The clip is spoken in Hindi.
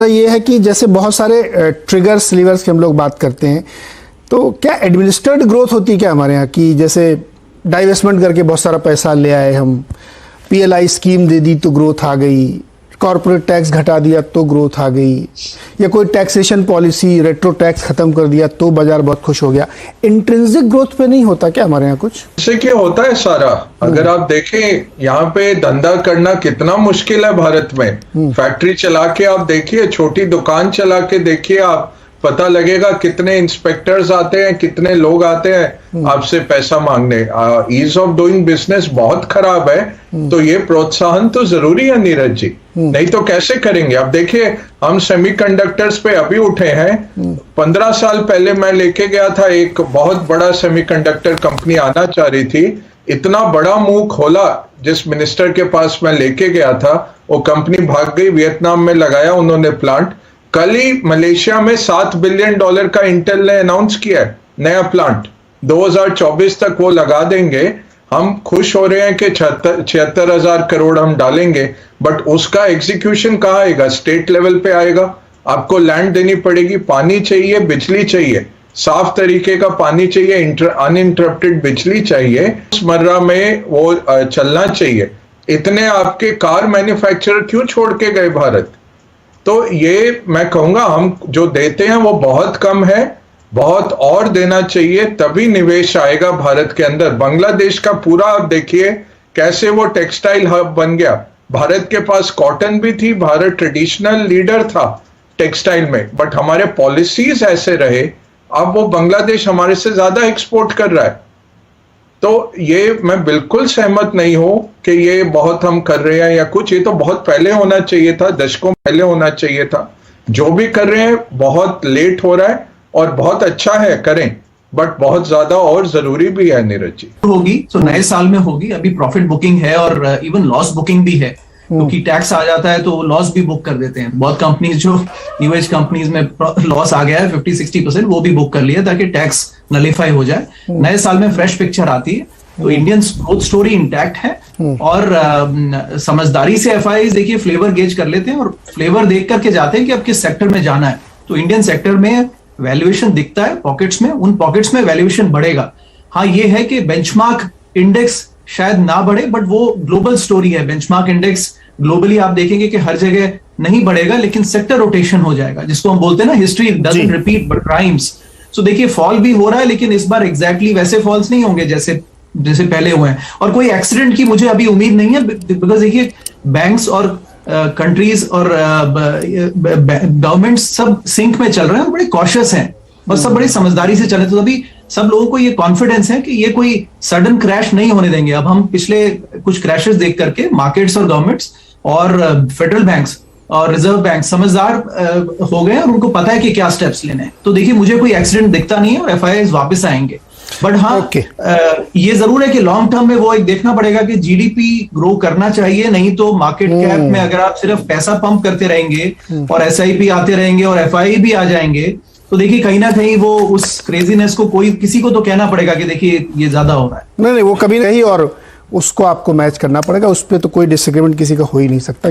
ये है कि जैसे बहुत सारे ट्रिगर्स लीवर्स की हम लोग बात करते हैं, तो क्या एडमिनिस्टर्ड ग्रोथ होती है क्या हमारे यहाँ की? जैसे डाइवेस्टमेंट करके बहुत सारा पैसा ले आए हम, पीएलआई स्कीम दे दी तो ग्रोथ आ गई, कॉर्पोरेट टैक्स घटा दिया तो ग्रोथ आ गई, या कोई टैक्सेशन पॉलिसी रेट्रो टैक्स खत्म कर दिया तो बाजार बहुत खुश हो गया। इंट्रिंसिक ग्रोथ पे नहीं होता क्या हमारे यहाँ कुछ? इससे क्या होता है सारा, अगर आप देखें यहाँ पे धंधा करना कितना मुश्किल है भारत में। फैक्ट्री चला के आप देखिए, छोटी दुकान चला के देखिए, आप पता लगेगा कितने इंस्पेक्टर्स आते हैं, कितने लोग आते हैं आपसे पैसा मांगने। ईज ऑफ डूइंग बिजनेस बहुत खराब है, तो ये प्रोत्साहन तो जरूरी है नीरज जी, नहीं तो कैसे करेंगे। अब देखिए, हम सेमीकंडक्टर्स पे अभी उठे हैं। 15 साल पहले मैं लेके गया था, एक बहुत बड़ा सेमीकंडक्टर कंपनी आना चाह रही थी, इतना बड़ा मुंह खोला जिस मिनिस्टर के पास मैं लेके गया था, वो कंपनी भाग गई, वियतनाम में लगाया उन्होंने प्लांट। कल ही मलेशिया में $7 बिलियन का इंटेल ने अनाउंस किया है नया प्लांट, 2024 तक वो लगा देंगे। हम खुश हो रहे हैं कि 76,000 करोड़ हम डालेंगे, बट उसका एग्जीक्यूशन कहाँ आएगा? स्टेट लेवल पे आएगा। आपको लैंड देनी पड़ेगी, पानी चाहिए, बिजली चाहिए, साफ तरीके का पानी चाहिए, अनइंटरप्टेड बिजली चाहिए, रोजमर्रा में वो चलना चाहिए। इतने आपके कार मैन्युफैक्चरर क्यों छोड़ के गए भारत? तो ये मैं कहूंगा, हम जो देते हैं वो बहुत कम है, बहुत और देना चाहिए, तभी निवेश आएगा भारत के अंदर। बांग्लादेश का पूरा आप देखिए कैसे वो टेक्सटाइल हब बन गया। भारत के पास कॉटन भी थी, भारत ट्रेडिशनल लीडर था टेक्सटाइल में, बट हमारे पॉलिसीज ऐसे रहे, अब वो बांग्लादेश हमारे से ज्यादा एक्सपोर्ट कर रहा है। तो ये मैं बिल्कुल सहमत नहीं हूं कि ये बहुत हम कर रहे हैं या कुछ, ये तो बहुत पहले होना चाहिए था, दशकों पहले होना चाहिए था। जो भी कर रहे हैं बहुत लेट हो रहा है और बहुत अच्छा है, करें, बट बहुत ज्यादा और जरूरी भी है नीरज जी। होगी तो नए साल में होगी। अभी प्रॉफिट बुकिंग है और इवन लॉस बुकिंग भी है, क्योंकि टैक्स आ जाता है तो लॉस भी बुक कर देते हैं। बहुत कंपनीज जो यूएस कंपनीज में लॉस आ गया है 50-60%, वो भी बुक कर लिया ताकि टैक्स नलीफाई हो जाए। नए साल में फ्रेश पिक्चर आती है, तो इंडियन ग्रोथ स्टोरी इंटैक्ट है। और समझदारी से एफआईआई देखिए फ्लेवर गेज कर लेते हैं और फ्लेवर देख करके जाते हैं कि अब किस सेक्टर में जाना है। तो इंडियन सेक्टर में वैल्यूएशन दिखता है पॉकेट्स में, उन पॉकेट्स में वैल्यूएशन बढ़ेगा। हाँ, ये है कि बेंचमार्क इंडेक्स शायद ना बढ़े, बट वो ग्लोबल स्टोरी है। बेंचमार्क इंडेक्स ग्लोबली आप देखेंगे कि हर जगह नहीं बढ़ेगा, लेकिन सेक्टर रोटेशन हो जाएगा, जिसको हम बोलते हैं ना, history doesn't repeat but rhymes. So देखिए, फॉल भी हो रहा है, लेकिन इस बार एग्जैक्टली वैसे फॉल्स नहीं होंगे जैसे पहले हुए हैं। और कोई एक्सीडेंट की मुझे अभी उम्मीद नहीं है, बिकॉज देखिए बैंक्स और कंट्रीज और गवर्नमेंट सब सिंक में चल रहे हैं और बड़े कॉशियस हैं और सब बड़ी समझदारी से चल रहे हैं। तो अभी सब लोगों को ये कॉन्फिडेंस है कि ये कोई सडन क्रैश नहीं होने देंगे। अब हम पिछले कुछ क्रैशेस देख करके मार्केट्स और गवर्नमेंट्स और फेडरल बैंक्स और रिजर्व बैंक समझदार हो गए और उनको पता है कि क्या स्टेप्स लेने हैं। तो देखिए, मुझे कोई एक्सीडेंट दिखता नहीं है और एफआईआई वापस आएंगे। बट हाँ, ये जरूर है कि लॉन्ग टर्म में वो एक देखना पड़ेगा कि जीडीपी ग्रो करना चाहिए, नहीं तो मार्केट कैप में अगर आप सिर्फ पैसा पंप करते रहेंगे और एसआईपी आते रहेंगे और एफआईआई भी आ जाएंगे, तो देखिए कहीं ना कहीं वो उस क्रेजीनेस को किसी को तो कहना पड़ेगा कि देखिए ये ज्यादा हो रहा है। नहीं, वो कभी नहीं, और उसको आपको मैच करना पड़ेगा, उस पर तो कोई डिसएग्रीमेंट किसी का हो ही नहीं सकता।